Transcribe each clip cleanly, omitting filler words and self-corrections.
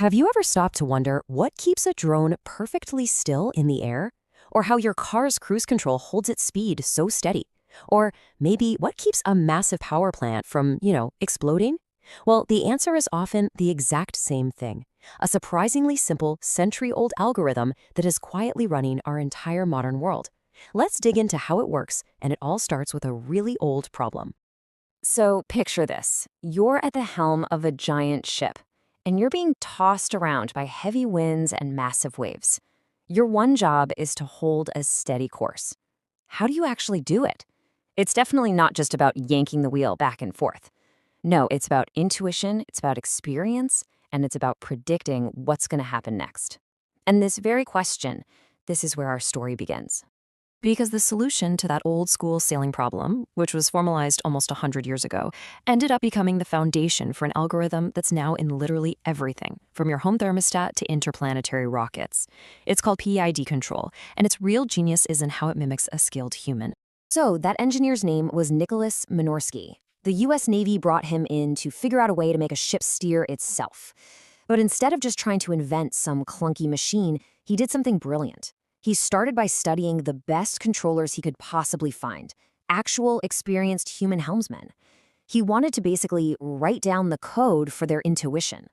Have you ever stopped to wonder what keeps a drone perfectly still in the air? Or how your car's cruise control holds its speed so steady? Or maybe what keeps a massive power plant from, exploding? Well, the answer is often the exact same thing. A surprisingly simple, century-old algorithm that is quietly running our entire modern world. Let's dig into how it works, and it all starts with a really old problem. So picture this. You're at the helm of a giant ship, and you're being tossed around by heavy winds and massive waves. Your one job is to hold a steady course. How do you actually do it? It's definitely not just about yanking the wheel back and forth. No, it's about intuition, it's about experience, and it's about predicting what's going to happen next. And this is where our story begins. Because the solution to that old school sailing problem, which was formalized almost 100 years ago, ended up becoming the foundation for an algorithm that's now in literally everything, from your home thermostat to interplanetary rockets. It's called PID control, and its real genius is in how it mimics a skilled human. So that engineer's name was Nicholas Minorsky. The US Navy brought him in to figure out a way to make a ship steer itself. But instead of just trying to invent some clunky machine, he did something brilliant. He started by studying the best controllers he could possibly find, actual experienced human helmsmen. He wanted to basically write down the code for their intuition.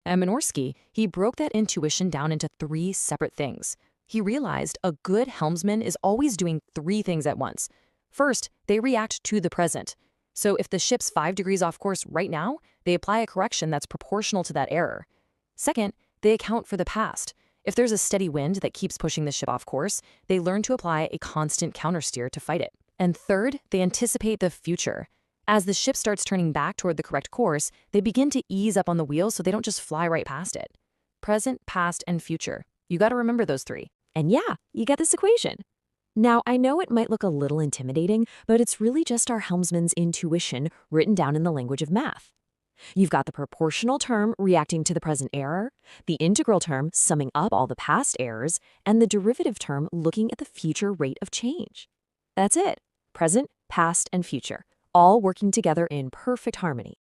At Minorsky, he broke that intuition down into three separate things. He realized a good helmsman is always doing three things at once. First, they react to the present. So if the ship's 5 degrees off course right now, they apply a correction that's proportional to that error. Second, they account for the past. If there's a steady wind that keeps pushing the ship off course, they learn to apply a constant countersteer to fight it. And third, they anticipate the future. As the ship starts turning back toward the correct course, they begin to ease up on the wheel so they don't just fly right past it. Present, past, and future. You got to remember those three. And yeah, you get this equation. Now, I know it might look a little intimidating, but it's really just our helmsman's intuition written down in the language of math. You've got the proportional term reacting to the present error, the integral term summing up all the past errors, and the derivative term looking at the future rate of change. That's it. Present, past, and future, all working together in perfect harmony.